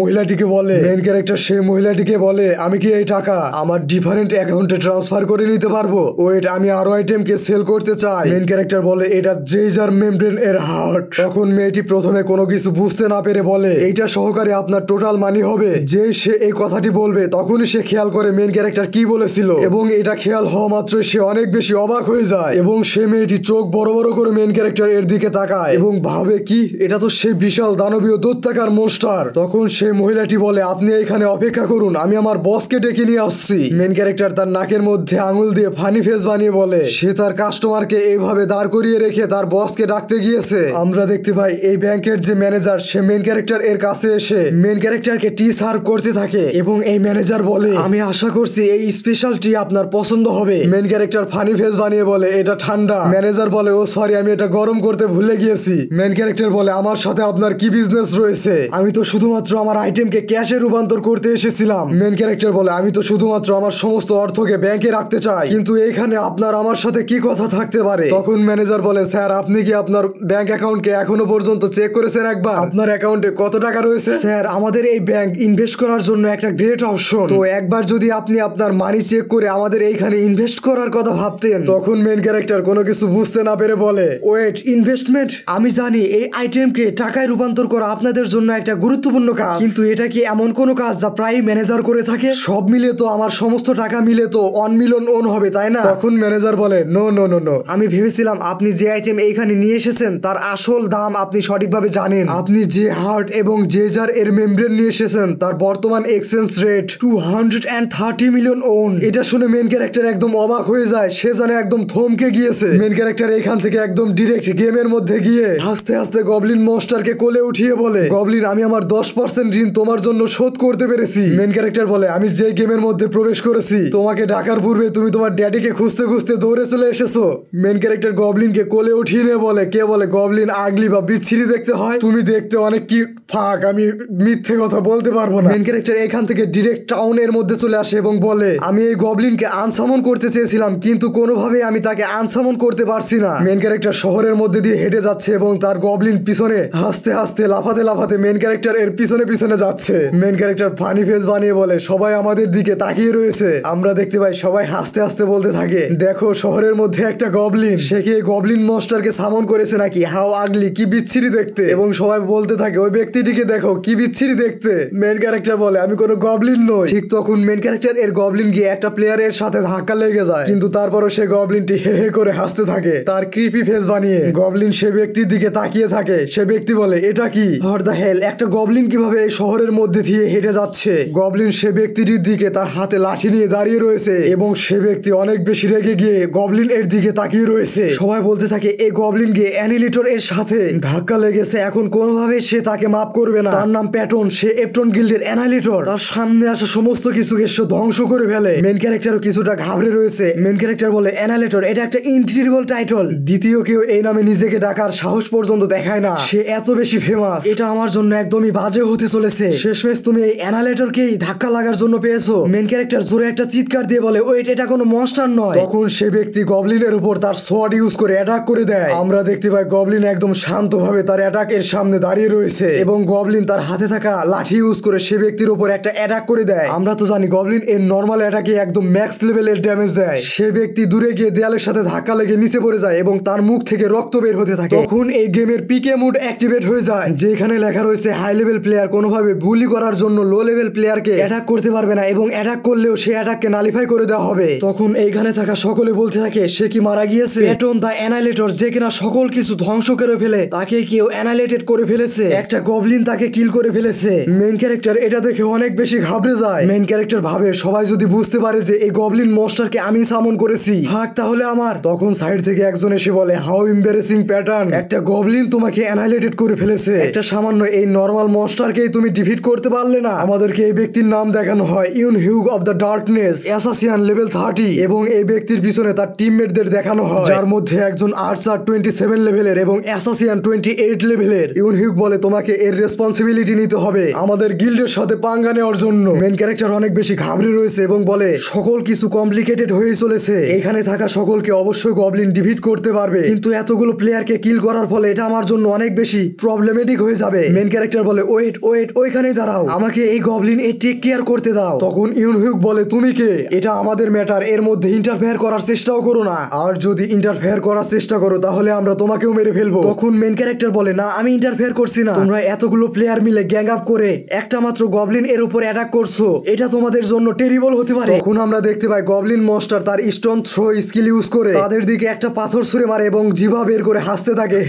মহিলাটিকে বলে আমি কি এই টাকা আমার ডিফারেন্ট অ্যাকাউন্টে ট্রান্সফার করে নিতে পারবো? ওয়েট, আমি আরো আইটেমকে সেল করতে চাই। মেইন ক্যারেক্টার বলে এটা জেইজার মেমব্রেন এর হার্ট। তখন মেয়েটি প্রথমে কোনো কিছু বুঝতে না পেরে বলে এইটা সহকারে আপনার টোটাল মানি হবে। যেই সে এই কথাটি বলবে তখনই সে খেয়াল করে মেইন ক্যারেক্টার কি বলেছিল, এবং এটা খেয়াল হওয়া মাত্রই সে অনেক বেশি অবাক হয়ে যায় এবং সে মেয়েটি চোখ বড় বড় করে মেইন ক্যারেক্টার এর দিকে তাকায় এবং ভাবে কি এটা তো সে বিশাল দানবীয় দৈত্যাকার মনস্টার। তখন সে মহিলাটি বলে আপনি এখানে অপেক্ষা করুন, আমি আমার বসকে ডেকে নিয়ে আসছি। মেইন ক্যারেক্টার তার নাকের মধ্যে আঙুল দিয়ে ফানি ফেস বানিয়ে বলে সে তার কাস্টমারকে এইভাবে দাঁড় করিয়ে রেখে তার বসকে ডাকতে গিয়েছে। আমরা দেখতে পাই এই ব্যাংকের যে ম্যানেজার সে মেইন ক্যারেক্টার এর কাছে এসে মেইন ক্যারেক্টারকে টি সার্ভ করতে থাকে এবং এই ম্যানেজার বলে আমি আশা করছি এই স্পেশাল টি আপনার পছন্দ হবে। মেইন ক্যারেক্টার ফানি ফেস বানিয়ে বলে এটা ঠান্ডা। ম্যানেজার বলে ও সরি, আমি এটা গরম করতে ভুলে গিয়েছি। মেইন ক্যারেক্টার বলে আমার সাথে আপনার কি বিজনেস রয়েছে? আমি তো শুধুমাত্র আমার আইটেমকে ক্যাশে রূপান্তর করতে এসেছিলাম। মেইন ক্যারেক্টার বলে আমি তো শুধুমাত্র আমার সমস্ত অর্থকে ব্যাংকে রাখতে চাই, কিন্তু এইখানে আপনার আমার সাথে কি কথা থাকতে পারে? তখন ম্যানেজার বলে স্যার আপনি কি আপনার ব্যাংক অ্যাকাউন্টকে এখনো পর্যন্ত চেক করেছেন একবার? আপনার অ্যাকাউন্টে কত টাকা রয়েছে? স্যার আমাদের এই ব্যাংক ইনভেস্ট করার জন্য একটা গ্রেট অপশন, তো একবার যদি আপনি আপনার মানি চেক করে আমাদের এইখানে ইনভেস্ট করার কথা ভাবতেন। তখন মেইন ক্যারেক্টার কোনো কিছু বুঝতে না পেরে বলে ওয়েট, ইনভেস্টমেন্ট? আমি জানি এই আইটেমকে টাকায় রূপান্তর করা আপনাদের জন্য একটা গুরুত্বপূর্ণ কাজ, কিন্তু এটা কি এমন কোনো কাজ যা প্রায় ম্যানেজার করে থাকে? সব মিলে তো আমার সমস্ত টাকা মিলে তো 1 মিলিয়ন ওন হবে, তাই না? তখন ম্যানেজার বলে নো নো নো নো, আমি ভেবেছিলাম আপনি যে আইটেম এইখানে নিয়ে এসেছেন তার আসল দাম আপনি সঠিকভাবে জানেন। আপনি যে হার্ট এবং জেজার এর মেমব্রেন নিয়ে এসেছেন তার বর্তমান এক্সচেঞ্জ রেট 230 মিলিয়ন ওন। এটা শুনে মেইন ক্যারেক্টার একদম অবাক হয়ে যায়, সে জানে একদম থমকে গিয়েছে। মেইন ক্যারেক্টার এখান থেকে একদম ডিরেক্ট গেমের মধ্যে গিয়ে হাসতে হাসতে গবলিন মনস্টারকে কোলে উঠিয়ে বলে গবলিন আমি আমার 10% ঋণ তোমার জন্য শোধ করতে পেরেছি। মেইন ক্যারেক্টার বলে আমি যে গেমের মধ্যে প্রবেশ করেছি তোমাকে ডাকার পূর্বে তুমি তোমার ড্যাডিকে খুঁজতে খুঁজতে দৌড়ে চলে এসেছো। মেইন ক্যারেক্টার গবলিনকে কোলে উঠিয়ে নিয়ে বলে কে বলে গবলিন আগলি বা বিচ্ছিরি দেখতে হয়? তুমি দেখতে অনেক কিউট, ফাক, আমি মিথ্যে কথা বলতে পারবো না। মেইন ক্যারেক্টার এখান থেকে ডিরেক্ট টাউনের মধ্যে চলে আসে এবং বলে আমি এই গবলিনকে আনসামন করতে চেয়েছিলাম কিন্তু কোনোভাবেই আমি তাকে আনসামন করতে পারছি না। মেইন ক্যারেক্টার শহরের মধ্যে দিয়ে হেঁটে যাচ্ছে এবং তার গবলিন পিছনে হাসতে হাসতে লাফাতে লাফাতে মেইন ক্যারেক্টার এর পিছনে পিছনে যাচ্ছে। মেইন ক্যারেক্টার ফানি ফেস বানিয়ে বলে সবাই আমাদের দিকে তাকিয়ে রয়েছে। আমরা দেখতে পাই সবাই হাসতে হাসতে বলতে থাকে দেখো শহরের মধ্যে একটা গবলিন, সে কি গবলিন মনস্টারকে সামন করেছে নাকি? হাউ আগলি, কি বিচ্ছিরি দেখতে। এবং সবাই বলতে থাকে ওই ব্যক্তিটিকে দেখো কি বিচ্ছিরি দেখতে। মেইন ক্যারেক্টার বলে আমি কোনো গবলিন নই। ঠিক তখন মেইন ক্যারেক্টার এর গবলিন গিয়ে একটা প্লেয়ারের সাথে ধাক্কা লেগে যায়, কিন্তু তারপরও সে গবলিনটি হে হে করে হাসতে থাকে তার ক্রিপি ফেস বানিয়ে। গবলিন সে ব্যক্তির দিকে তাকিয়ে থাকে, সে ব্যক্তি বলে এটা কি? হোয়াট দ্য হেল, একটা গবলিন কিভাবে এই শহরের মধ্যে দিয়ে হেঁটে যাচ্ছে? গবলিন সে ব্যক্তিটির দিকে তার হাতে লাঠি নিয়ে দাঁড়িয়ে রয়েছে এবং সে ব্যক্তি অনেক বেশি রেগে গিয়ে গবলিন এর দিকে তাকিয়ে রয়েছে। সবাই বলতে থাকে এই গবলিন গিয়ে অ্যানিলিটর এর সাথে ধাক্কা লেগে গেছে, এখন কোনোভাবে সে তাকে মাফ করবে না। তার নাম প্যাটন, সে এপ্টন গিল্ডের অ্যানালিটর। তার সামনে আসা সমস্ত কিছুকে সে ধ্বংস করে ফেলে। মেন ক্যারেক্টারও কিছুটা ঘাবড়ে রয়েছে। মেন ক্যারেক্টার বলে, অ্যানালিটর এটা একটা ইনক্রেডিবল টাইটল, দ্বিতীয় কেউ এই নামে নিজেকে ডাকার সাহস পর্যন্ত দেখায় না, সে এত বেশি ফেমাস, এটা আমার জন্য একদমই বাজে হতে চলেছে। শেষমেশ তুমি এই অ্যানালিটরকেই ধাক্কা লাগার জন্য পেয়েছো। মেন ক্যারেক্টার জোরে একটা চিৎকার দিয়ে বলে, ওয়েট, এটা কোনো মনস্টার নয়। তখন সে ব্যক্তি গবলিনের উপর তার সোয়ার্ড ইউজ করে অ্যাটাক করে দেয়। আমরা দেখতে পাই গবলিন একদম শান্তভাবে তার অ্যাটাকের সামনে দাঁড়িয়ে রয়েছে এবং গবলিন তার হাতে থাকা লাঠি ইউজ করে সে ব্যক্তির উপর একটা অ্যাটাক করে দেয়। আমরা তো জানি গবলিন এর নর্মাল অ্যাটাকে একদম ম্যাক্স লেভেলের ড্যামেজ দেয়। সে ব্যক্তি দূরে গিয়ে দেয়ালের সাথে ধাক্কা লেগে নিচে পড়ে যায় এবং তার মুখ থেকে রক্ত বের হতে থাকে। তখন এই গেমের পিকে মুড অ্যাক্টিভেট হয়ে যায়, যেখানে লেখা রয়েছে হাই লেভেল প্লেয়ার কোনোভাবে বুলি করার জন্য লো লেভেল প্লেয়ারকে অ্যাটাক করতে পারবে না এবং অ্যাটাক করলেও সে অ্যাটাককে নালিফাই করে দেওয়া হবে। তখন এইখানে থাকা সকলে বলতে থাকে সে কি মারা গিয়েছে? প্যাটন দা অ্যানাইলেটর, যে কিনা সকল কিছু ধ্বংস করে ফেলে, তাকে কেউ অ্যানাইলেটেড করে ফেলেছে, একটা গবলিন তাকে কিল করে ফেলেছে। মেইন ক্যারেক্টার এটা দেখে অনেক বেশি ঘাবড়ে যায়। মেইন ক্যারেক্টার ভাবে সবাই যদি বুঝতে পারে যে এই গবলিন মনস্টারকে আমি সামন করেছি, ভাগ তাহলে আমার। তখন সাইড থেকে একজন এসে বলে, হাউ এম্বারেসিং প্যাটার্ন, একটা গবলিন তোমাকে অ্যানাইলেটেড করে ফেলেছে, একটা সামান্য এই নর্মাল মনস্টারকেই তুমি ডিফিট করতে পারলে না। আমাদেরকে এই ব্যক্তির নাম দেখানো হয় Yoon Hyuk of the darkness, assassin level 30, এবং এই ব্যক্তির পিছনে তার টিমমেটদের দেখানো হয়, যার মধ্যে একজন আর্চার 27 লেভেলের এবং অ্যাসাসিয়ান 28 লেভেলের। ইউন হিউগ বলে, তোমাকে এর রেসপন্সিবিলিটি নিতে হবে আমাদের গিল্ডের সাথে পাঙ্গা নেওয়ার জন্য। মেন ক্যারেক্টার অনেক বেশি ঘাবড়ে রয়েছে এবং বলে, সকল কিছু কমপ্লিকেটেড হয়ে চলেছে, এখানে থাকা সকলকে অবশ্যই গবলিন ডিফিট করতে পারবে, কিন্তু এতগুলো প্লেয়ারকে কিল করার ফলে এটা আমার জন্য অনেক বেশি প্রবলেমেটিক হয়ে যাবে। মেন ক্যারেক্টার বলে, ওয়েট ওয়েট, ওইখানেই দাঁড়াও, আমাকে এই গবলিন এই টেক কেয়ার করতে দাও। তখন ইউন হিউগ বলে, তুমি কে? এটা আমাদের ম্যাটার, এর মধ্যে ইন্টারফেয়ার করার চেষ্টাও করো না, আর যদি ইন্টারফেয়ার করার চেষ্টা করো তাহলে আমরা তোমাকেও মেরে ফেলবো। তখন মেন ক্যারেক্টার বলে, না আমি ইন্টারফেয়ার করছি না, তোমরা এতগুলো প্লেয়ার মিলে গ্যাং আপ করে একটা মাত্র গবলিন এর উপর অ্যাটাক করছো, এটা তোমাদের জন্য টেরিবল হতে পারে। তখন আমরা দেখতে পাই গবলিন মনস্টার তার স্টোন থ্রো স্কিল ইউজ করে তাদের দিকে একটা পাথর ছুঁড়ে মারে এবং জিভা বের করে হাসতে থাকে।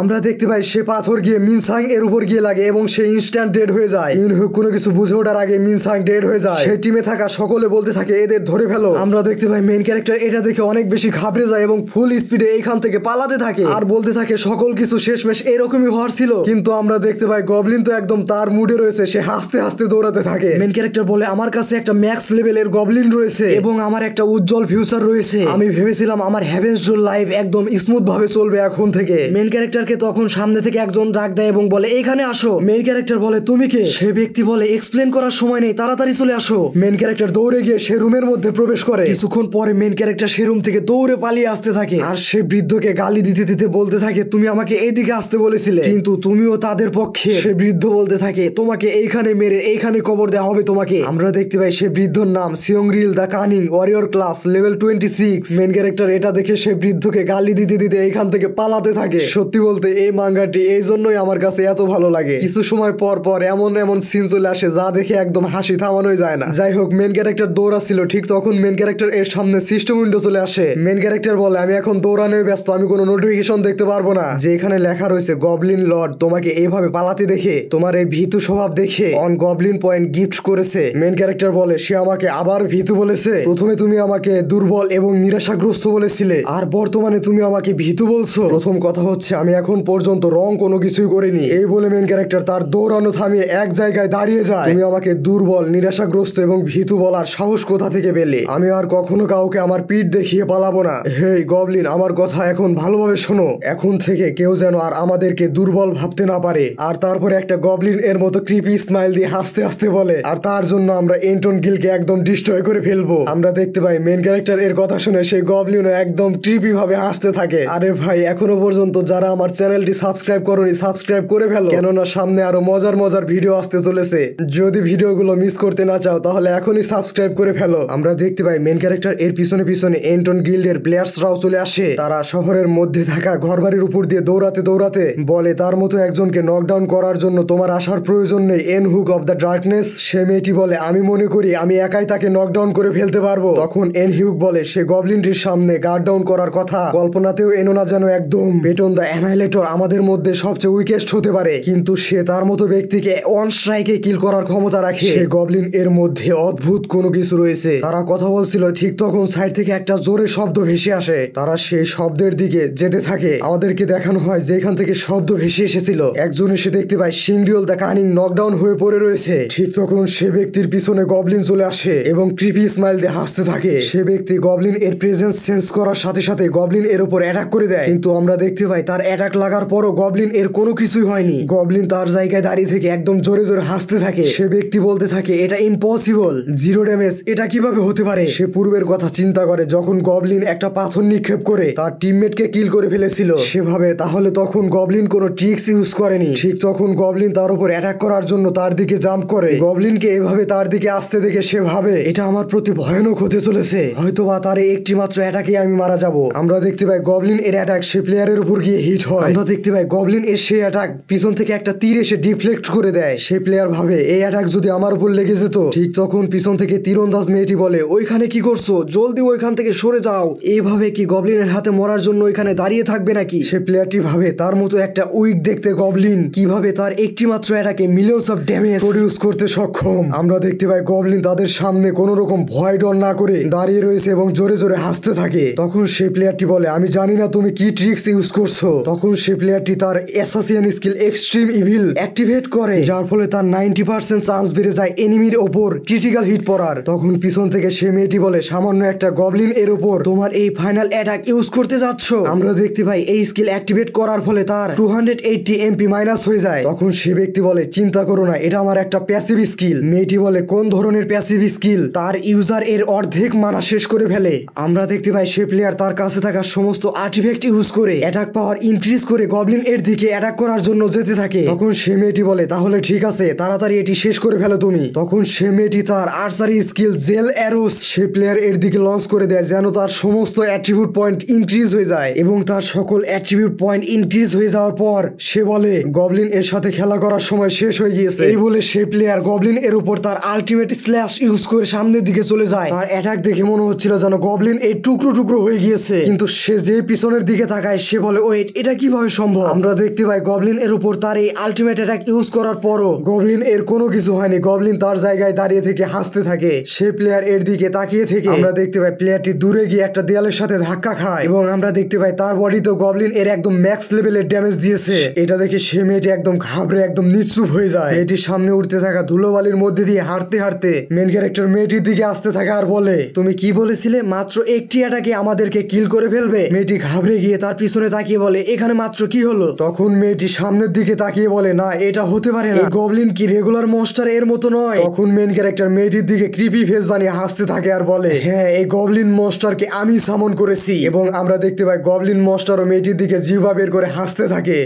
আমরা দেখতে পাই সে পাথর গিয়ে মিনসাং এর উপর গিয়ে লাগে এবং সে ইনস্ট্যান্ট ডেড হয়ে যায়। ইউনহুক কোনো কিছু বুঝে ওঠার আগে মিনসাং ডেড হয়ে যায়। সেই টিমে থাকা সকলে বলতে থাকে, এদের ধরে ফেলো। আমরা দেখতে পাই মেন ক্যারেক্টার এটা দেখে অনেক বেশি ঘাবড়ে যায় এবং ফুল স্পিডে এইখান থেকে পালাতে থাকে আর বলতে থাকে সকল কিছু শেষমেশ এরকমই হওয়ার ছিল। কিন্তু আমরা দেখতে পাই গবলিন তো একদম তার মুডে রয়েছে, সে হাসতে হাসতে দৌড়াতে থাকে। মেন ক্যারেক্টার বলে, আমার কাছে একটা ম্যাক্স লেভেলের গবলিন রয়েছে এবং আমার একটা উজ্জ্বল ফিউচার রয়েছে, আমি ভেবেছিলাম আমার হ্যাভেন্স ডোর লাইফ একদম স্মুথ ভাবে চলবে এখন থেকে। মেন ক্যারেক্টারকে তখন সামনে থেকে একজন ডাক দেয় এবং বলে, এইখানে আসো। মেন ক্যারেক্টার বলে, তুমি কে? সে ব্যক্তি বলে, এক্সপ্লেন করার সময় নেই, তাড়াতাড়ি চলে আসো। মেন ক্যারেক্টার দৌড়ে গিয়ে সে রুমের মধ্যে প্রবেশ করে। কিছুক্ষণ পরে মেন ক্যারেক্টার সে রুম থেকে দৌড়ে পালিয়ে আসতে থাকে আর সে বৃদ্ধকে গালি দিতে দিতে বলতে থাকে, তুমি আমাকে এইদিকে আসতে বলেছিলে কিন্তু তুমিও তাদের পক্ষে। সে বৃদ্ধ বলতে থাকে, তোমাকে এইখানে মেরে এইখানে কবর দেওয়া হবে তোমাকে। আমরা দেখতে পাই সে বৃদ্ধর নাম Seongril the cunning, warrior class level 26। Main character এটা দেখে সে বৃদ্ধকে গালি দিতে দিতে এইখান থেকে পালাতে থাকে। সত্যি বলতে এই মাঙ্গাটি এই জন্যই আমার কাছে এত ভালো লাগে, কিছু সময় পর পর এমন এমন সিন চলে আসে যা দেখে একদম হাসি থামানোই যায় না। যাই হোক, মেন ক্যারেক্টার দৌড়াচ্ছিল, ঠিক তখন মেন ক্যারেক্টার এর সামনে সিস্টেম উইন্ডো চলে আসে। মেন ক্যারেক্টার বলে, আমি এখন দৌড়ানোয় ব্যস্ত, আমি কোনো নোটিফিকেশন দেখতে পারবো না। যে এখানে লেখা রয়েছে, গবলিন লর্ড তোমাকে এইভাবে পালাতে দেখে, তোমার এই ভীতু স্বভাব দেখে অন গবলিন পয়েন্ট গিফট করেছে। মেন ক্যারেক্টার বলে, সে আমাকে আবার ভীতু বলেছে। প্রথমে তুমি আমাকে দুর্বল এবং নিরাশাগ্রস্ত বলেছিলে, আর বর্তমানে তুমি আমাকে ভীতু বলছো। প্রথম কথা হচ্ছে, আমি এখন পর্যন্ত রং কোনো কিছুই করিনি। এই বলে মেন ক্যারেক্টার তার দৌড়ানো থামিয়ে এক জায়গায় দাঁড়িয়ে যায়। তুমি আমাকে দুর্বল, নিরাশাগ্রস্ত এবং ভীতু বলার সাহস কোথা থেকে পেলে? আমি আর কখনো কাউকে আমার পিঠ দেখিয়ে পালাবো না। হেই গবলিন, আমার কথা এখন ভালোভাবে শোনো, এখন থেকে কেউ যেন আর আমাদেরকে দুর্বল ভাবতে না পারে। আর তারপরে একটা গবলিন এর মতো ক্রিপি স্মাইল দিয়ে হাসতে হাসতে বলে, আর তার জন্য আমরা এন্টন গিলকে একদম ডিস্ট্রয় করে ফেলবো। আমরা দেখতে পাই মেন ক্যারেক্টার এর কথা শুনে সেই গবলিনও একদম ক্রিপি ভাবে হাসতে থাকে। আরে ভাই, এখনো পর্যন্ত যারা আমার চ্যানেলটি সাবস্ক্রাইব করোনি, সাবস্ক্রাইব করে ফেলো, কেননা সামনে আরো মজার মজার ভিডিও আসতে চলেছে। যদি ভিডিওগুলো মিস করতে না চাও তাহলে এখনই সাবস্ক্রাইব করে ফেলো। আমরা দেখতে পাই মেন ক্যারেক্টার এর পিছনে পিছনে এন্টন গিল্ডের প্লেয়ার্সরাও চলে আসে। তারা শহরের মধ্যে থাকা ঘরবাড়ির উপর দিয়ে দৌড়াতে দৌড়াতে বলে, তার মতো একজনকে নকডাউন করার জন্য তোমার আসার প্রয়োজন নেই, Eun Hyuk of the darkness. সে মেয়েটি বলে, আমি মনে করি আমি একাই তাকে নকডাউন করে ফেলতে পারবো। তখন এন হিউক বলে, সে গবলিনটির সামনে গার্ড ডাউন করার কথা কল্পনাতেও এনো না যেন একদম। পেটন দ্য অ্যানাইলেটর আমাদের মধ্যে সবচেয়ে উইকেস্ট হতে পারে, কিন্তু সে তার মতো ব্যক্তিকে অন স্ট্রাইকে কিল করার ক্ষমতা রাখে। সে গবলিন এর মধ্যে অদ্ভুত কোনো কিছু রয়েছে। তারা কথা বলছিল, ঠিক তখন সাইড থেকে একটা জোরে শব্দ ভেসে আসে। তারা সেই শব্দের দিকে যেতে থাকে। আমাদেরকে দেখানো হয় যেখান থেকে শব্দ ভেসে এসেছিল। একজন এসে দেখতে পায় সিংরিওল দ্য কানিং নকডাউন হয়ে পড়ে রয়েছে। ঠিক তখন সে ব্যক্তির পিছনে গবলিন চলে আসে এবং ক্রিপি স্মাইল দিয়ে হাসতে থাকে। সে ব্যক্তি গবলিন এর প্রেজেন্স সেন্স করার সাথে সাথে গবলিন এর উপর অ্যাটাক করে দেয়, কিন্তু আমরা দেখতে পাই তার অ্যাটাক লাগার পরও গবলিন এর কোনো কিছুই হয়নি। গবলিন তার জায়গায় দাঁড়িয়ে থেকে একদম জোরে জোরে হাসতে থাকে। সে ব্যক্তি বলতে থাকে এটা ইম্পসিবল, 0 ড্যামেজ, এটা কিভাবে হতে পারে। সে পূর্বের কথা চিন্তা করে যখন গবলিন একটা পাথর নিক্ষেপ করে তার টিমমেটকে কিল করে ফেলেছিল। সেভাবে তাহলে তখন গবলিন কোনো ট্রিক্স ইউজ করেনি। ঠিক তখন গবলিন তার উপর অ্যাটাক করার জন্য তার দিকে জাম্প করে। গবলিনকে এভাবে তার দিকে আসতে দেখে সে ভাবে এটা আমার প্রতি ভয়ানক হতে চলেছে, হয়তোবা তার একটি মাত্র অ্যাটাকে আমি মারা যাব। আমরা দেখতে পাই গবলিন এর অ্যাটাক সে প্লেয়ারের উপর গিয়ে হিট হয়। আমরা দেখতে পাই গবলিন এর সেই অ্যাটাক পিছন থেকে একটা তীর এসে ডিফ্লেক্ট করে দেয়। সেই প্লেয়ার ভাবে এই অ্যাটাক যদি আমার উপর লেগে যেত। ঠিক তখন পিছন থেকে তীরন্দাজ মেয়েটি বলে ওইখানে কি করছো, জলদি ওইখান থেকে সরে যাও। এইভাবে কি গবলিনের হাতে মরার জন্য ওইখানে দাঁড়িয়ে থাকবে নাকি। সে প্লেয়ারটি ভাবে তার মতো একটা উইক দেখতে গবলিন কিভাবে তার একটি মাত্র অ্যাটাকে মিলিয়নস অফ ড্যামেজ প্রডিউস করতে সক্ষম। আমরা দেখতে পাই গবলিন তাদের সামনে কোনো রকম ভয় ডর না করে দাঁড়িয়ে রয়েছে এবং জোরে জোরে হাসতে থাকে। তখন সে প্লেয়ারটি বলে আমি জানি না তুমি কি ট্রিক্স ইউজ করছো। তখন সে প্লেয়ারটি তার অ্যাসাসিয়ান স্কিল এক্সট্রিম ইভিল অ্যাক্টিভেট করে, যার ফলে তার 90% চান্স বেড়ে যায় এনিমির ওপর ক্রিটিক্যাল হিট পড়ার। তখন পিছন থেকে সে মেয়েটি বলে সামান্য একটা গবলিন এর উপর তোমার এই ফাইনাল অ্যাটাক ইউজ করতে যাচ্ছ। আমরা দেখতে পাই এই স্কিল অ্যাক্টিভেট করার ফলে তার 280 এমপি মাইনাস হয়ে যায়। তখন সে ব্যক্তি বলে চিন্তা করো না, এটা আমার একটা প্যাসিভ স্কিল। মেয়েটি বলে কোন ধরনের প্যাসিভ স্কিল। তার ইউজার এর অর্ধেক মানা শেষ করে ফেলে। আমরা দেখতে পাই সে প্লেয়ার তার কাছে থাকা সমস্ত আর্টিফ্যাক্ট ইউজ করে অ্যাটাক পাওয়ার ইনক্রিজ করে গবলিন এর দিকে অ্যাটাক করার জন্য যেতে থাকে। তখন সে মেয়েটি বলে তাহলে ঠিক আছে, তাড়াতাড়ি এটি শেষ করে ফেলো তুমি। তখন সে মেয়েটি তার আর্চারি স্কিল জেল অ্যারোস সে প্লেয়ার এর দিকে লঞ্চ করে দেয় যেন তার সমস্ত অ্যাট্রিবিউট পয়েন্ট ইনক্রিজ হয়ে যায়। এবং তার সকল অ্যাট্রিবিউট পয়েন্ট ইনক্রিজ হয়ে যাওয়ার পর সে বলে গবলিন এর সাথে খেলা করার সময় শেষ হয়ে গিয়েছে। এই বলে সে প্লেয়ার গবলিন এর উপর তার আলটিমেট স্ল্যাশ ইউজ করে সামনের দিকে চলে যায়। তার অ্যাটাক দেখে মনে হচ্ছিল যেন গবলিন এই টুকরো টুকরো হয়ে গিয়েছে, কিন্তু সে যে পিছনের দিকে তাকায় সে বলে ওয়েট, এটা কিভাবে সম্ভব। আমরা দেখতে পাই গবলিন এর উপর তার এই আলটিমেট অ্যাটাক ইউজ করার পরও গবলিন এর কোনো কিছু হয়নি। গবলিন তার জায়গায় দাঁড়িয়ে থেকে হাসতে থাকে। সে প্লেয়ার এর দিকে তাকিয়ে থেকে আমরা দেখতে পাই প্লেয়ারটি দূরে গিয়ে একটা দেয়ালের সাথে ধাক্কা খায় এবং আমরা দেখতে পাই তার বডিতে গবলিন এর একদম ম্যাক্স লেভেলের ড্যামেজ দিয়েছে। এটা দেখে সে মেয়েটি একদম ঘাবড়ে একদম নিশ্চুপ হয়ে যায়। মেয়েটির সামনে উঠতে থাকা ধুলোবালির মধ্যে দিয়ে হাঁটতে হাঁটতে মেন ক্যারেক্টার মেয়েটির দিকে আসতে থাকে আর বলে তুমি কি বলেছিলে মাত্র একটি অ্যাটাকে আমাদেরকে কিল করে ফেলবে। মেয়েটি ঘাবড়ে গিয়ে তার পিছনে তাকিয়ে বলে এখানে মাত্র কি হলো। তখন মেয়েটি সামনের দিকে তাকিয়ে বলে না, এটা হতে পারে না, গবলিন কি রেগুলার মনস্টার এর মতো নয়। তখন মেন ক্যারেক্টার মেয়েটির দিকে ক্রিপি ফেস বানিয়ে হাসতে থাকে আর বলে হ্যাঁ, এই গবলিন মনস্টারকে আমি সামন করেছি। এবং আমরা দেখতে পাই গবলিন মনস্টার ও মেয়েটির দিকে জিহ্বা বের করে হাসতে থাকে।